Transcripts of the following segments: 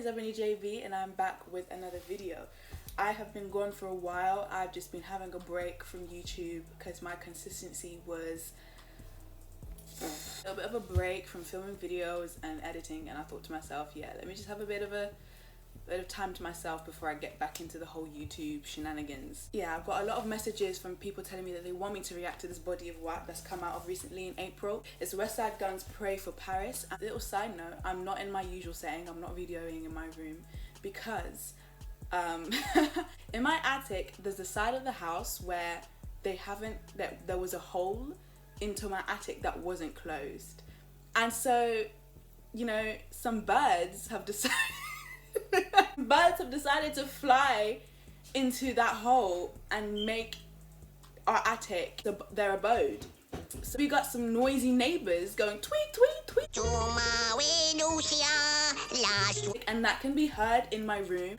Ebony JB and I'm back with another video. I have been gone for a while. I've just been having a break from YouTube because my consistency was a bit of a break from filming videos and editing, and I thought to myself, yeah, let me just have a bit of time to myself before I get back into the whole YouTube shenanigans. Yeah, I've got a lot of messages from people telling me that they want me to react to this body of work that's come out of recently in April. It's Westside Gunn's Pray for Paris. A little side note, I'm not in my usual setting. I'm not videoing in my room because in my attic there's the side of the house where there was a hole into my attic that wasn't closed, and so, you know, some birds have decided to fly into that hole and make our attic their abode. So we got some noisy neighbors going tweet, tweet, tweet. And that can be heard in my room.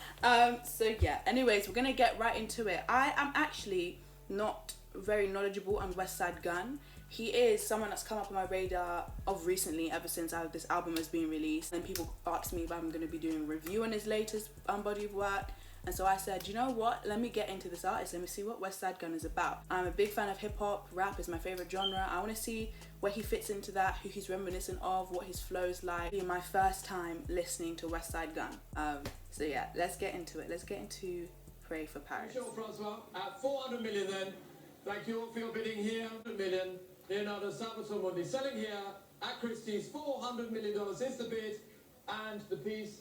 So yeah, anyways, we're gonna get right into it. I am actually not very knowledgeable on Westside Gunn. He is someone that's come up on my radar of recently, ever since this album has been released. And people asked me if I'm going to be doing a review on his latest body of work. And so I said, you know what, let me get into this artist, let me see what Westside Gunn is about. I'm a big fan of hip hop, rap is my favorite genre. I want to see where he fits into that, who he's reminiscent of, what his flow's like. It's my first time listening to Westside Gunn. So yeah, let's get into it. Let's get into Pray for Paris. Sure, Francois. At 400 million then. Thank you all for your bidding here. 100 million. Leonardo Salvatore Mundi selling here at Christie's. $400 million is the bid, and the piece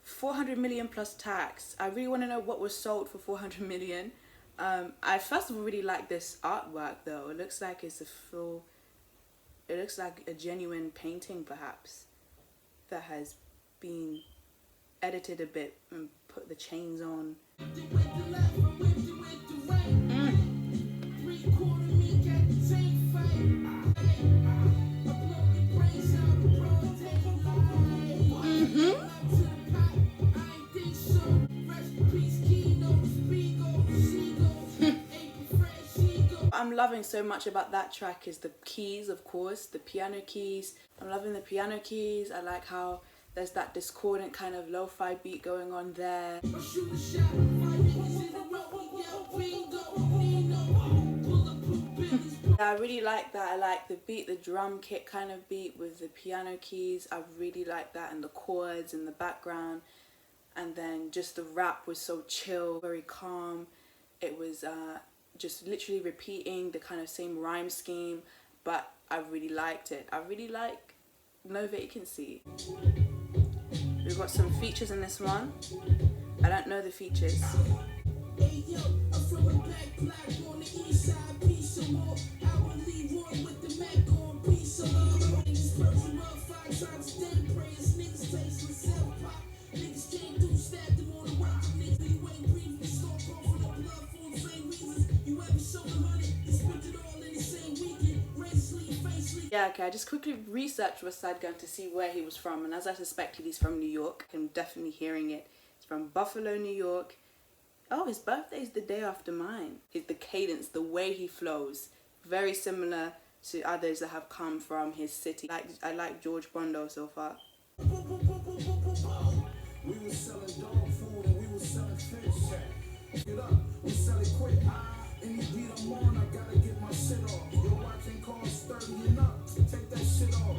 400 million plus tax. I really want to know what was sold for 400 million. I first of all really like this artwork though. It looks like it's it looks like a genuine painting perhaps that has been edited a bit and put the chains on. I'm loving so much about that track is the keys, of course, the piano keys. I'm loving the piano keys. I like how there's that discordant kind of lo-fi beat going on there. I really like that. I like the beat, the drum kit kind of beat with the piano keys. I really like that, and the chords in the background. And then just the rap was so chill, very calm. It was just literally repeating the kind of same rhyme scheme, but I really liked it. I really like No Vacancy. We've got some features in this one. I don't know the features. Yeah, okay, I just quickly researched Westside Gunn to see where he was from, and as I suspected, he's from New York. I'm definitely hearing it. He's from Buffalo, New York. Oh, his birthday is the day after mine. The cadence, the way he flows, very similar to others that have come from his city. I like George BONDO so far. We were selling dog food and we were selling fish. Get up, we sell it quick. Any beat I'm on, I gotta get my shit off. Your watching costs 30 and up. Take that shit off.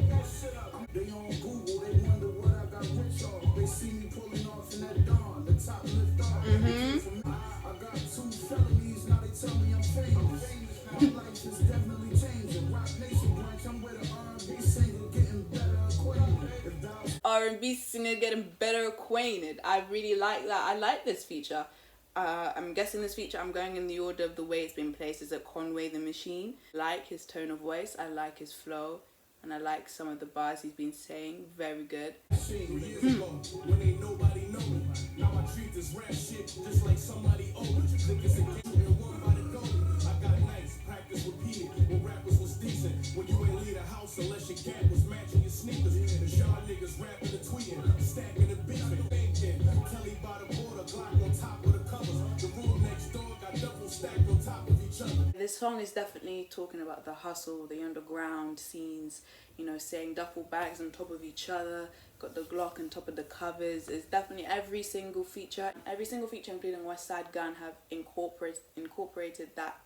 They on Google, they wonder what I got rich off. They see me pulling off in that dawn, the top lift off. I got 2 felonies, now they tell me I'm famous. My life is definitely changing. Rock Nation branch, I'm with an R&B singer getting better acquainted. R&B singer getting better acquainted. I really like that. I like this feature. I'm guessing this feature, I'm going in the order of the way it's been placed. Is it Conway the Machine? I like his tone of voice, I like his flow, and I like some of the bars he's been saying. Very good. When ain't nobody know me. Now I treat this rap shit just like somebody old. Think it's a game and one by the go. I got nice practice repeated when rappers was decent. When you ain't leave the house unless your gap was matching your sneakers. The y'all niggas rapping and tweeting, stacking the beefing. Telly by the border, Glock on top of the covers. The room next door got double stacked on top of each other. This song is definitely talking about the hustle, the underground scenes, you know, saying duffel bags on top of each other, got the Glock on top of the covers. It's definitely every single feature including Westside Gunn have incorporated that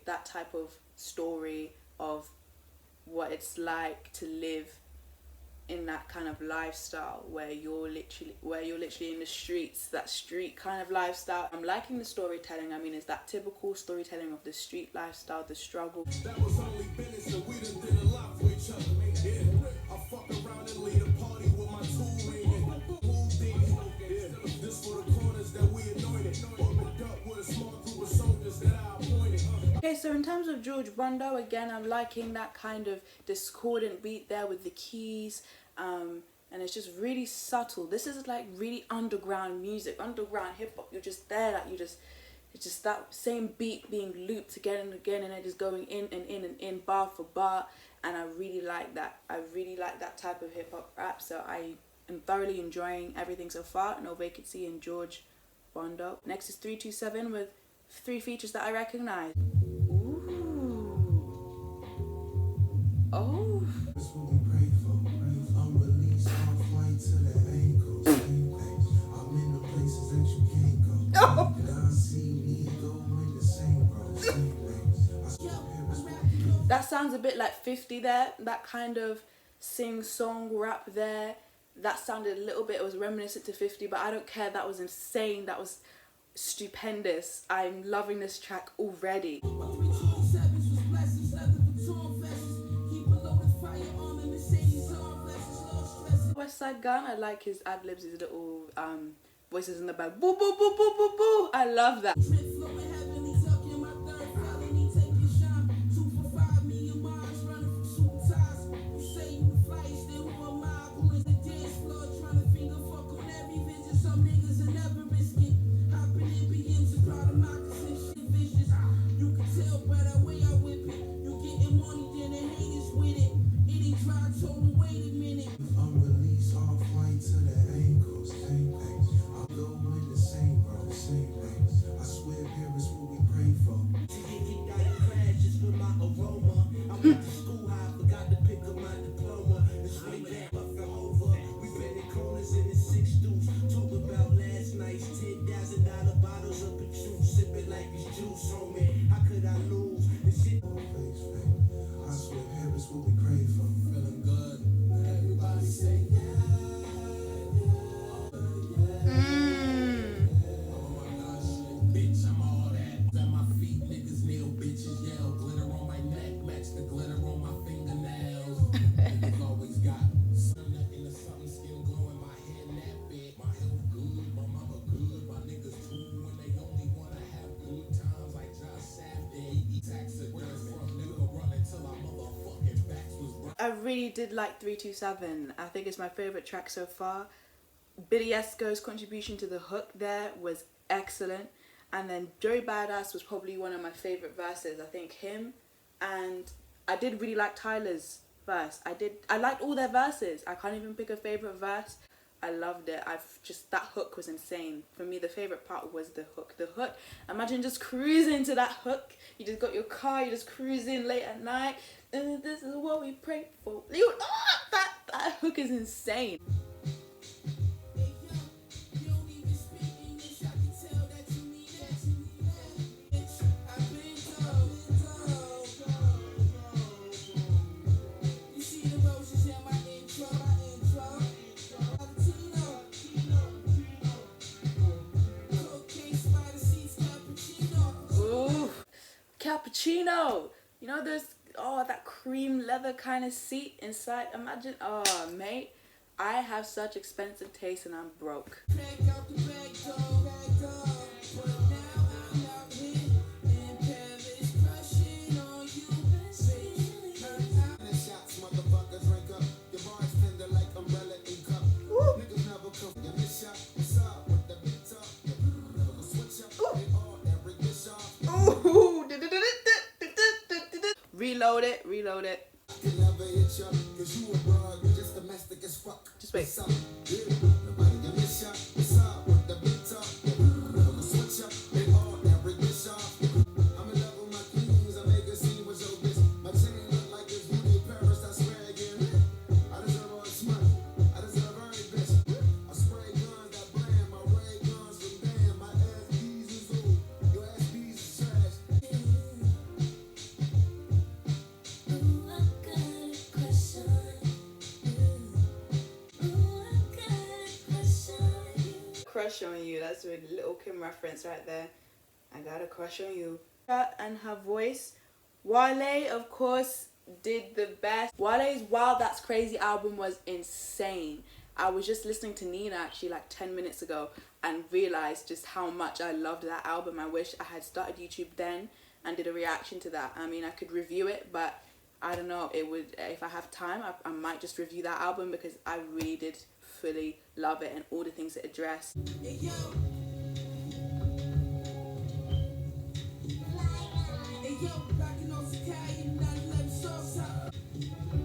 that type of story of what it's like to live in that kind of lifestyle where you're literally in the streets, that street kind of lifestyle. I'm liking the storytelling. I mean, it's that typical storytelling of the street lifestyle, the struggle. That was only business and we done did a lot for each other. Yeah, I fuck around and lead a party with my tool ring. Wu Tang, this for the corners that we anointed. Opened up with a small group of soldiers that I appointed. Okay, so in terms of George Bondo, again, I'm liking that kind of discordant beat there with the keys. And it's just really subtle. This is like really underground music, underground hip hop. You're just there, like it's just that same beat being looped again and again, and it just going in and in and in, bar for bar. And I really like that. I really like that type of hip hop rap. So I am thoroughly enjoying everything so far. No Vacancy and George Bondo. Next is 327 with 3 features that I recognize. Ooh. Oh. That's what we pray for. Unreleased off white to the ankles. I'm in the places that you can't go. Oh. I see me go in the same road. That sounds a bit like 50 there. That kind of sing-song rap there. That sounded a little bit, it was reminiscent to 50, but I don't care. That was insane. That was stupendous. I'm loving this track already. Westside Gunn, I like his ad-libs, his little voices in the back. Boo, boo, boo, boo, boo, boo. I love that. I really did like 327. I think it's my favorite track so far. Billy Esco's contribution to the hook there was excellent. And then Joey Badass was probably one of my favorite verses. I think him, and I did really like Tyler's verse. I liked all their verses. I can't even pick a favorite verse. I loved it. That hook was insane. For me, the favorite part was the hook. The hook, imagine just cruising to that hook. You just got your car, you just cruising late at night. And this is what we pray for. That hook is insane. Ooh, cappuccino. You know, there's that cream leather kind of seat inside. Imagine, mate, I have such expensive taste and I'm broke. Reload it. Just wait. crush on you. That's a Little Kim reference right there. I got a crush on you. And her voice. Wale, of course, did the best. Wale's Wild That's Crazy album was insane. I was just listening to Nina actually like 10 minutes ago and realized just how much I loved that album. I wish I had started YouTube then and did a reaction to that. I mean, I could review it, but I don't know, it would, if I have time, I might just review that album because I really did fully love it and all the things it addressed. Hey yo, rockin' on Sky, 911 sauce.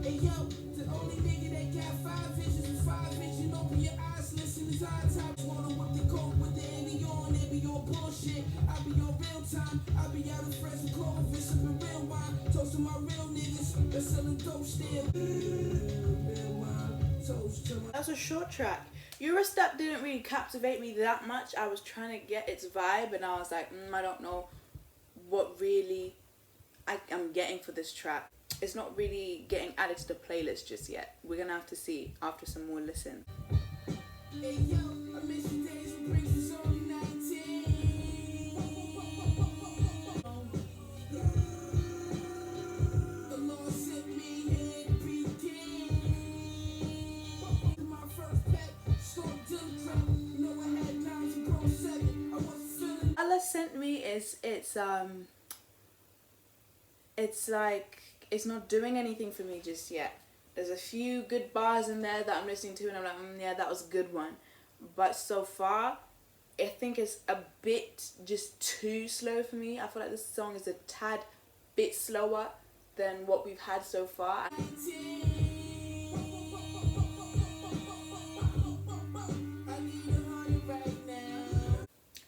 Hey yo, the only nigga that got 5 visions with 5 vision. Open your eyes, listen to high top. Wanna what they call with the Andy on, they be on bullshit. I be on real time, I be out of fresh with Clovis, sipping real wine. Toast to my real niggas, that's selling dope still. That's a short track. Eurostep didn't really captivate me that much. I was trying to get its vibe and I was like, I don't know what really I'm getting for this track. It's not really getting added to the playlist just yet. We're gonna have to see after some more listen. Hey yo, I miss you days when Prince was only 19. The Lord sent me here to be king. My first pet, storm to the trap. Know I had times in Pro 7. I wasn't feeling. Allah Sent Me is it's like it's not doing anything for me just yet. There's a few good bars in there that I'm listening to and I'm like, yeah, that was a good one. But so far, I think it's a bit just too slow for me. I feel like this song is a tad bit slower than what we've had so far.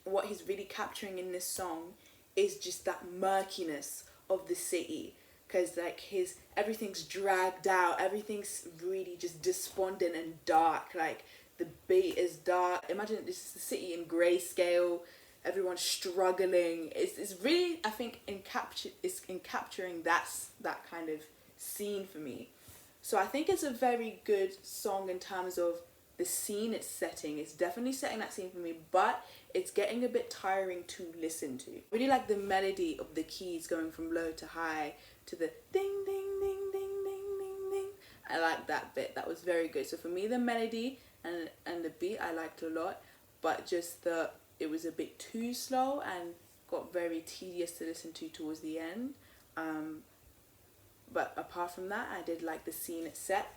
What he's really capturing in this song is just that murkiness of the city, because like everything's dragged out, everything's really just despondent and dark. Like the beat is dark. Imagine this is the city in grayscale, everyone's struggling. It's really, I think, in capturing that kind of scene for me. So I think it's a very good song in terms of the scene it's setting. It's definitely setting that scene for me, but it's getting a bit tiring to listen to. I really like the melody of the keys going from low to high to the ding ding ding ding ding ding ding. I like that bit. That was very good. So for me, the melody and the beat I liked a lot, but just it was a bit too slow and got very tedious to listen to towards the end. But apart from that, I did like the scene it's set.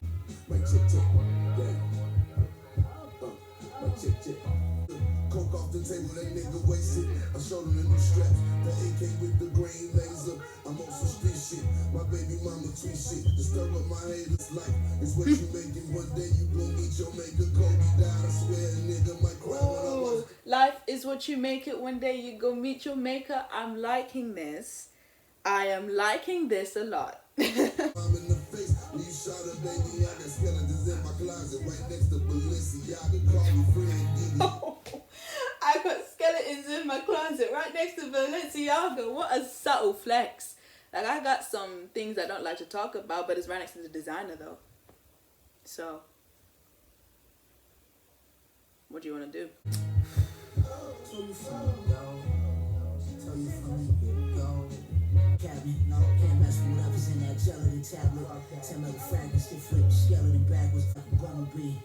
Coke off the table, that nigga wasted. I showed him the new straps, the AK with the green laser. I'm on some street shit, my baby mama tweet shit. To stir up my haters' life is what you making. One day you gon' meet your maker. Kobe died, I swear a nigga might cry when I watch. Life is what you make it. One day you go meet your maker. I'm liking this. I am liking this a lot. I'm in the face, when you shot a baby, I got skeletons in my closet right next to Balenciaga. Call me friend. I got skeletons in my closet right next to Balenciaga. What a subtle flex. Like, I got some things I don't like to talk about, but it's right next to the designer though. So, what do you want to do? Tell you from go. Cabinet, no, can't mess with whatever's in that gelatin tablet. 10 metal fragments, get flipped, skeleton backwards. I'm gonna be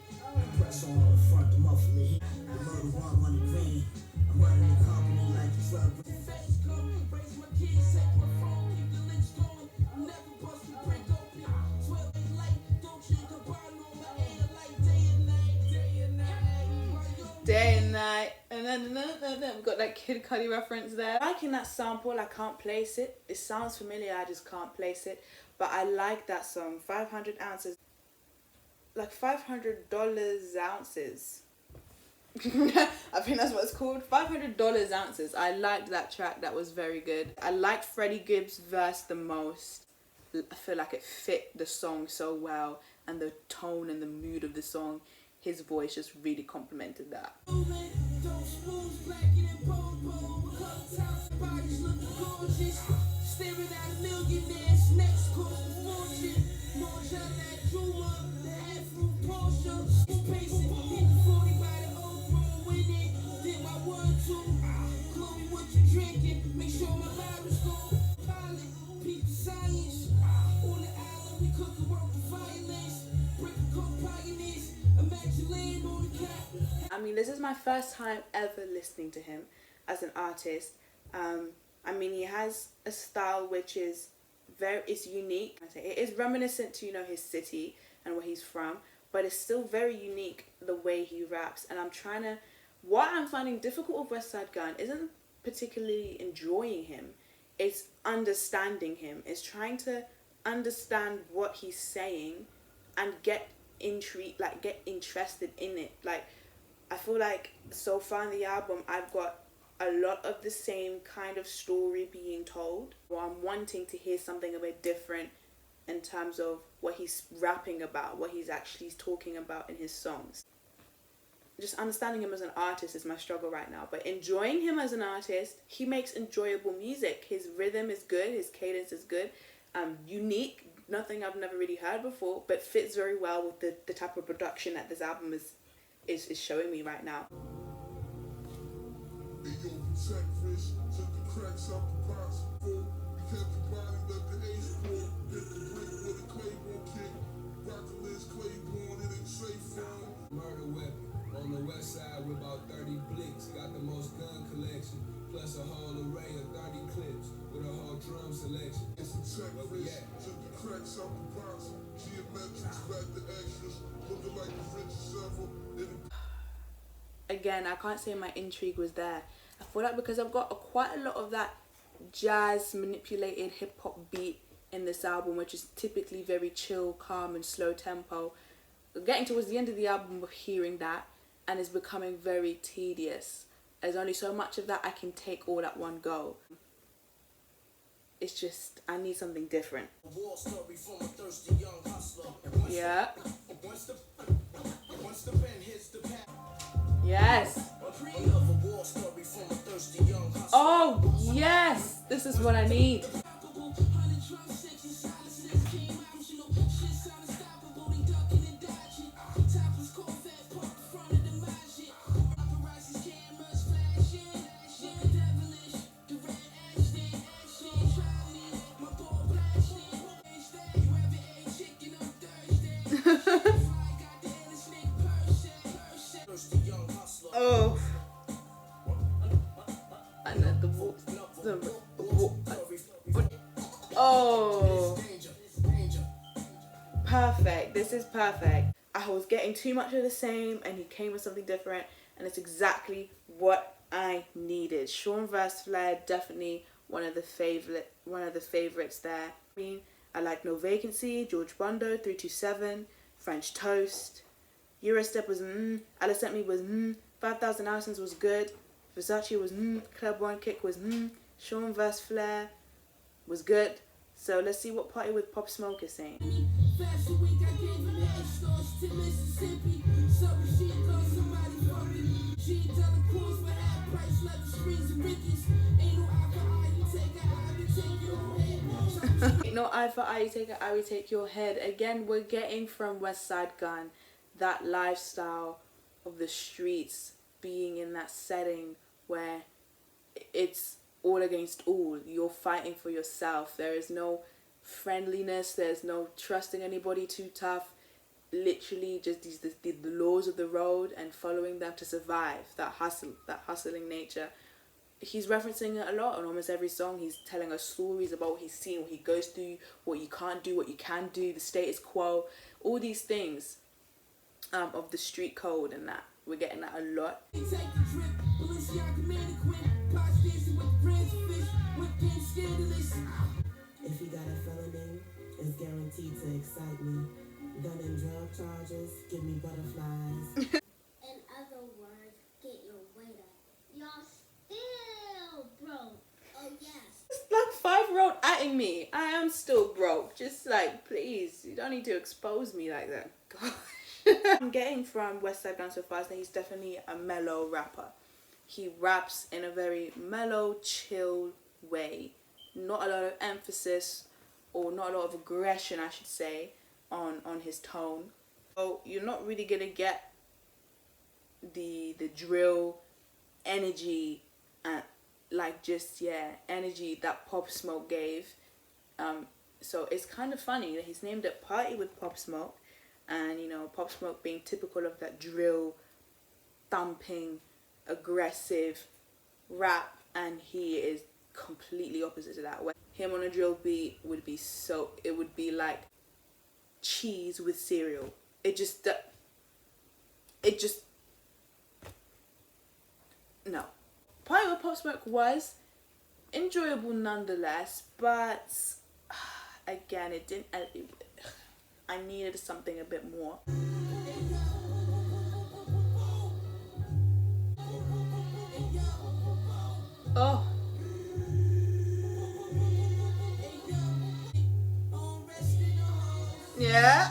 press on the front, the muffler hit. The murder one, money green. I'm running the company like a truck. Face come, raise my kids, take my phone, keep the links going. I'm never busting, break open. 12 ain't late, don't check a bar, no, my air like day and night, day and night. Day and night. And then we've got that Kid Cudi reference there. Liking that sample, I can't place it. It sounds familiar, I just can't place it. But I like that song. 500 ounces. Like $500 ounces. I think that's what it's called. $500 ounces. I liked that track. That was very good. I liked Freddie Gibbs' verse the most. I feel like it fit the song so well. And the tone and the mood of the song. His voice just really complemented that. mean, this is my first time ever listening to him as an artist. I mean, he has a style which is it's unique. I say it is reminiscent to, you know, his city and where he's from, but it's still very unique the way he raps. And what I'm finding difficult with Westside Gunn isn't particularly enjoying him, it's understanding him. It's trying to understand what he's saying and get intrigued, like get interested in it. Like, I feel like so far in the album I've got a lot of the same kind of story being told, or I'm wanting to hear something a bit different in terms of what he's rapping about, what he's actually talking about in his songs. Just understanding him as an artist is my struggle right now, but enjoying him as an artist, he makes enjoyable music. His rhythm is good, his cadence is good, unique, nothing I've never really heard before, but fits very well with the type of production that this album is showing me right now. Murder weapon. On the west side with about 30 blicks, got the most gun collection, plus a whole array of 30 clips with a whole drum selection. It's a check fish, took the cracks out the box, geometrics, back the extras, looking like the richest ever. Again, I can't say my intrigue was there. I feel like because I've got quite a lot of that jazz manipulated hip hop beat in this album, which is typically very chill, calm and slow tempo. Getting towards the end of the album of hearing that, and it's becoming very tedious. There's only so much of that I can take all at one go. It's just, I need something different. Yeah. Yes. Oh, yes. This is what I need. Oh, and oh, perfect. This is perfect. I was getting too much of the same, and he came with something different, and it's exactly what I needed. SHAWN vs FLAIR, definitely one of the favorites there. I mean, I like No Vacancy, George BONDO, 327, French Toast. Eurostep was Alice Sent Me was 5,000 Ounces was good. Versace was Club One Kick was SHAWN vs FLAIR was good. So let's see what Party with Pop Smoke is saying. Ain't no eye for eye, you take an eye, we take your head. Again, we're getting from Westside Gunn that lifestyle of the streets, being in that setting where it's all against all. You're fighting for yourself. There is no friendliness. There's no trusting anybody too tough. Literally just the laws of the road and following them to survive. That hustling nature. He's referencing it a lot on almost every song. He's telling us stories about what he's seen, what he goes through, what you can't do, what you can do, the status quo, all these things of the street code and that. We're getting that a lot. If you got a felony, it's guaranteed to excite me. Gun and drug charges, give me butterflies. In other words, get your weight up. Y'all still broke. Oh yes. This black 5-year-old atting me. I am still broke. Just like, please, you don't need to expose me like that. Gosh. I'm getting from Westside Gunn so far is that he's definitely a mellow rapper. He raps in a very mellow, chill way. Not a lot of emphasis, or not a lot of aggression, I should say, on his tone. So you're not really gonna get the drill energy, energy that Pop Smoke gave. So it's kind of funny that he's named it Party with Pop Smoke, and you know, Pop Smoke being typical of that drill thumping, aggressive rap, and he is completely opposite to that. Him on a drill beat would be it would be like cheese with cereal. It just no. Point with Pop Smoke was enjoyable nonetheless, but again, it didn't. I needed something a bit more. Oh. Yeah.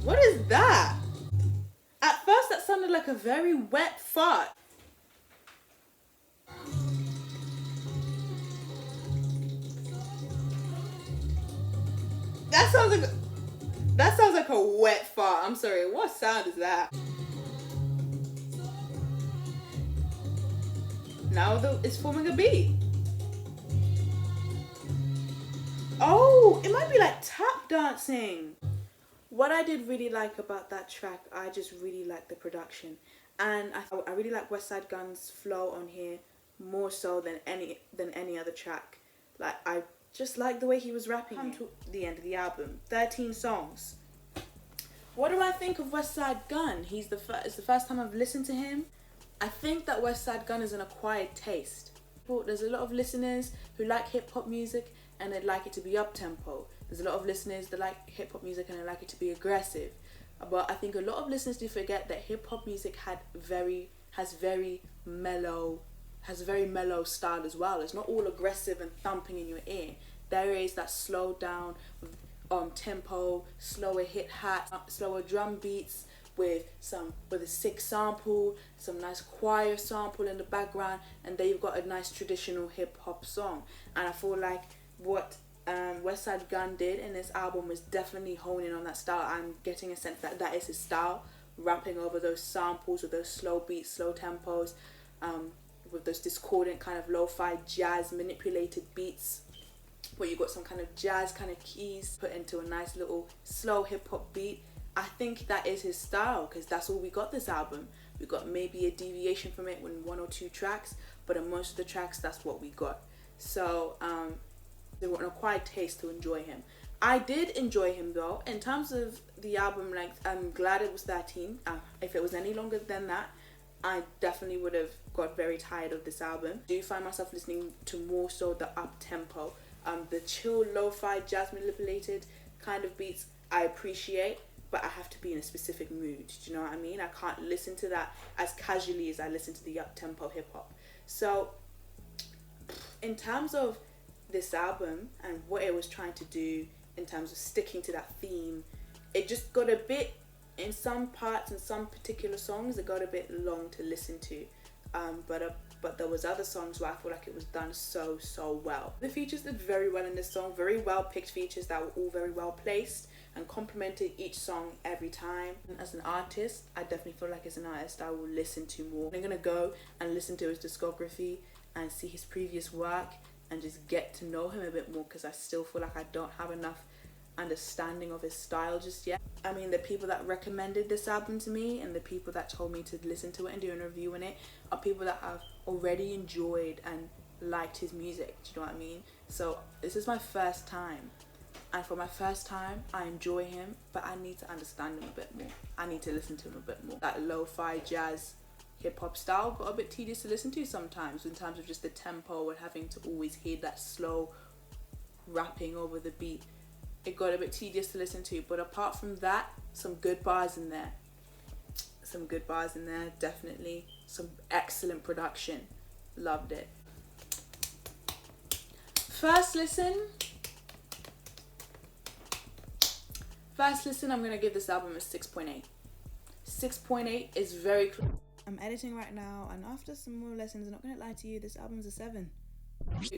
What is that? At first that sounded like a very wet fart. That sounds like a wet fart. I'm sorry, what sound is that? Now it's forming a beat. Oh, it might be like tap dancing. What I did really like about that track, I just really like the production, and I really like Westside Gunn's flow on here more so than any other track. Like, I just like the way he was rapping. Come to the end of the album, 13 songs. What do I think of Westside Gunn? It's the first time I've listened to him. I think that Westside Gunn is an acquired taste. There's a lot of listeners who like hip hop music and they'd like it to be up tempo. There's a lot of listeners that like hip hop music and they like it to be aggressive. But I think a lot of listeners do forget that hip hop music has very mellow style as well. It's not all aggressive and thumping in your ear. There is that slow down tempo, slower hit hat, slower drum beats with a sick sample, some nice choir sample in the background, and there you've got a nice traditional hip hop song. And I feel like what Westside Gunn did in this album was definitely honing on that style. I'm getting a sense that that is his style, rapping over those samples with those slow beats, slow tempos, with those discordant kind of lo-fi jazz manipulated beats, where you got some kind of jazz kind of keys put into a nice little slow hip hop beat. I think that is his style, because that's all we got this album. We got maybe a deviation from it in 1 or 2 tracks, but in most of the tracks that's what we got. So they were an acquired taste to enjoy him. I did enjoy him though. In terms of the album length, I'm glad it was 13. If it was any longer than that, I definitely would have got very tired of this album. I do find myself listening to more so the up tempo, the chill lo-fi jazz manipulated kind of beats I appreciate, but I have to be in a specific mood. Do you know what I mean? I can't listen to that as casually as I listen to the up tempo hip hop. So in terms of this album and what it was trying to do in terms of sticking to that theme, it just got a bit, in some parts and some particular songs, it got a bit long to listen to, but there was other songs where I feel like it was done so well. The features did very well in this song, very well picked features that were all very well placed and complemented each song every time. And as an artist, I definitely feel like as an artist I will listen to more. I'm gonna go and listen to his discography and see his previous work and just get to know him a bit more, because I still feel like I don't have enough understanding of his style just yet. I mean, the people that recommended this album to me and the people that told me to listen to it and do a review on it are people that have already enjoyed and liked his music. Do you know what I mean? So this is my first time, and for my first time I enjoy him, but I need to understand him a bit more. I need to listen to him a bit more. That lo-fi jazz hip hop style got a bit tedious to listen to sometimes, in terms of just the tempo and having to always hear that slow rapping over the beat. It got a bit tedious to listen to, but apart from that, some good bars in there. Some good bars in there, definitely. Some excellent production. Loved it. First listen, I'm going to give this album a 6.8. 6.8 is very close. I'm editing right now, and after some more lessons, I'm not going to lie to you, this album's a 7.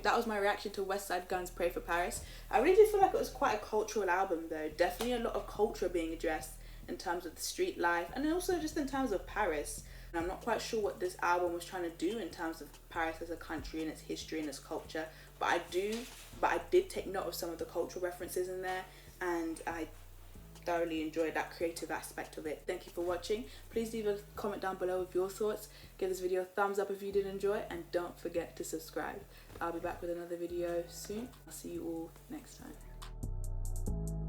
That was my reaction to Westside Gunn's Pray for Paris. I really did feel like it was quite a cultural album though. Definitely a lot of culture being addressed in terms of the street life and also just in terms of Paris. And I'm not quite sure what this album was trying to do in terms of Paris as a country and its history and its culture. But I did take note of some of the cultural references in there, and I thoroughly enjoyed that creative aspect of it. Thank you for watching. Please leave a comment down below with your thoughts. Give this video a thumbs up if you did enjoy, and don't forget to subscribe. I'll be back with another video soon. I'll see you all next time.